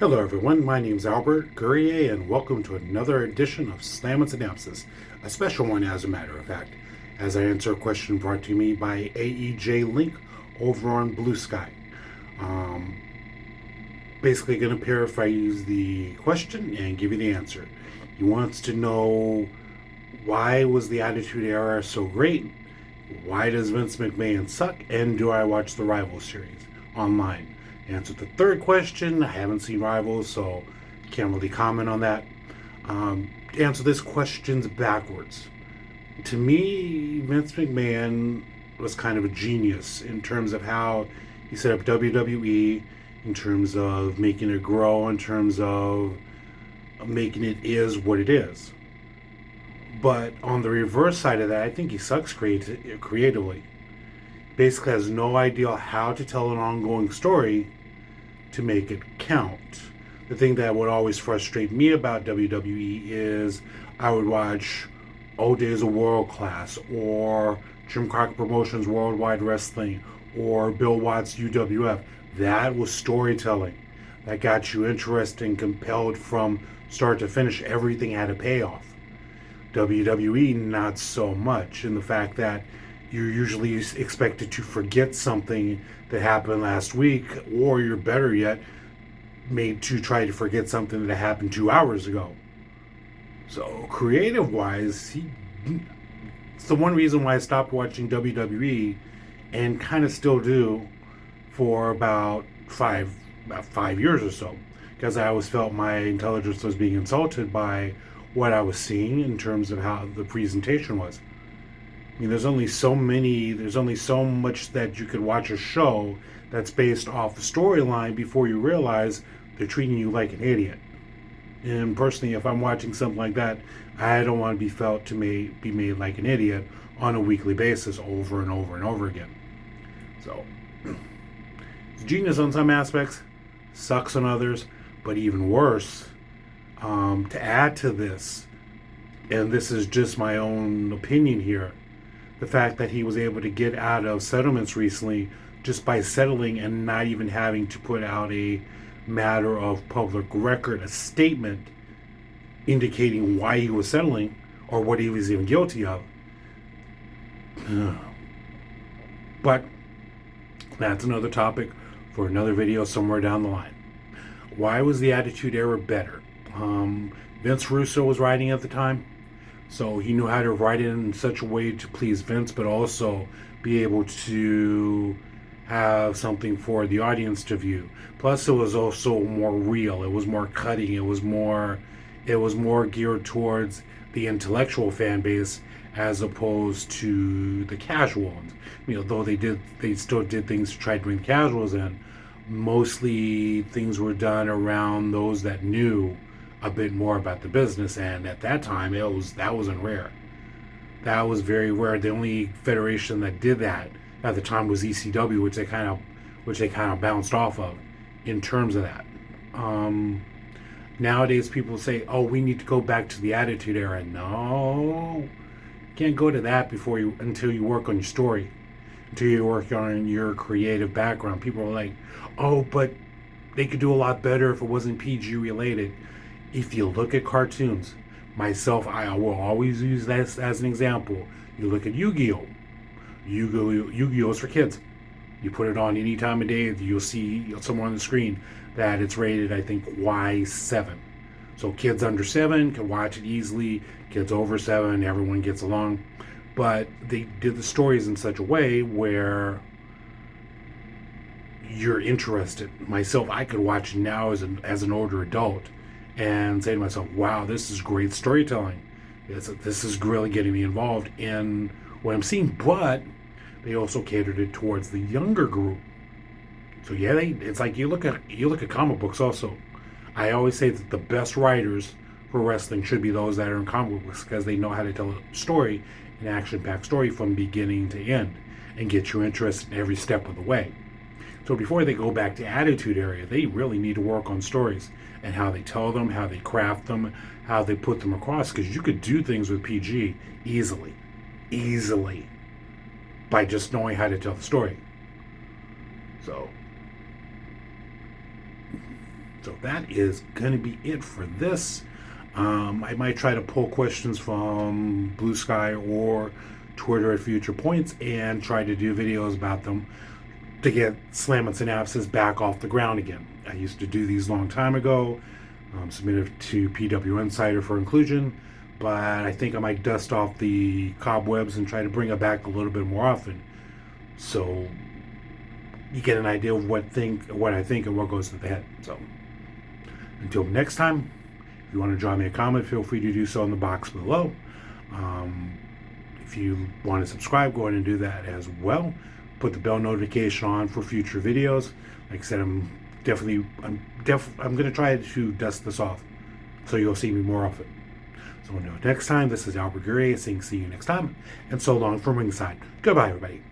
Hello everyone, my name is Albert Gourier and welcome to another edition of Slammin' Synapses, a special one as a matter of fact, as I answer a question brought to me by AEJ Link over on Bluesky. Um, Basically going to paraphrase the question and give you the answer. He wants to know, why was the Attitude Era so great? Why does Vince McMahon suck? And do I watch the Rivals series online? Answer the third question. I haven't seen Rivals, so can't really comment on that. To answer this question's backwards. To me, Vince McMahon was kind of a genius in terms of how he set up WWE, in terms of making it grow, in terms of making it is what it is. But on the reverse side of that, I think he sucks creatively. Basically has no idea how to tell an ongoing story to make it count. The thing that would always frustrate me about WWE is I would watch Old Days of World Class or Jim Crockett Promotions Worldwide Wrestling or Bill Watts UWF. That was storytelling. That got you interested and compelled from start to finish. Everything had a payoff. WWE, not so much, in the fact that you're usually expected to forget something that happened last week, or you're better yet, made to try to forget something that happened 2 hours ago. So, creative wise, it's the one reason why I stopped watching WWE and kind of still do for about 5 years or so, because I always felt my intelligence was being insulted by what I was seeing in terms of how the presentation was. I mean, there's only so much that you could watch a show that's based off the storyline before you realize they're treating you like an idiot. And personally, if I'm watching something like that, I don't want to be felt to be made like an idiot on a weekly basis over and over and over again. So, it's genius on some aspects, sucks on others, but even worse, to add to this, and this is just my own opinion here, the fact that he was able to get out of settlements recently just by settling and not even having to put out a matter of public record, a statement indicating why he was settling or what he was even guilty of. But that's another topic for another video somewhere down the line. Why was the Attitude Era better? Vince Russo was writing at the time, so he knew how to write it in such a way to please Vince, but also be able to have something for the audience to view. Plus, it was also more real. It was more cutting. It was more geared towards the intellectual fan base as opposed to the casual ones. Though they still did things to try to bring the casuals in. Mostly things were done around those that knew a bit more about the business, and at that time that wasn't rare. That was very rare. The only federation that did that at the time was ECW, which they kind of bounced off of in terms of that. Nowadays, people say, "Oh, we need to go back to the Attitude Era." No, you can't go to that until you work on your story, until you work on your creative background. People are like, "Oh, but they could do a lot better if it wasn't PG related." If you look at cartoons, myself, I will always use this as an example. You look at Yu-Gi-Oh! Yu-Gi-Oh! Is for kids. You put it on any time of day, you'll see somewhere on the screen that it's rated, I think, Y7. So kids under 7 can watch it easily. Kids over 7, everyone gets along. But they did the stories in such a way where you're interested. Myself, I could watch it now as an older adult and say to myself, wow, this is great storytelling. This is really getting me involved in what I'm seeing. But they also catered it towards the younger group. So yeah, it's like you look at comic books also. I always say that the best writers for wrestling should be those that are in comic books, because they know how to tell a story, an action-packed story from beginning to end, and get you interested in every step of the way. So before they go back to Attitude Era, they really need to work on stories and how they tell them, how they craft them, how they put them across, because you could do things with PG easily, by just knowing how to tell the story. So So that is going to be it for this. I might try to pull questions from Bluesky or Twitter at future points and try to do videos about them to get Slammin Synapses back off the ground again. I used to do these a long time ago, submitted to PW Insider for inclusion, but I think I might dust off the cobwebs and try to bring it back a little bit more often, so you get an idea of what I think and what goes to the head. So until next time, if you want to drop me a comment, feel free to do so in the box below. If you want to subscribe, go ahead and do that as well. Put the bell notification on for future videos. Like I said, I'm going to try to dust this off, so you'll see me more often. So until next time, this is Albert Gurrier saying see you next time, and so long from ringside. Goodbye, everybody.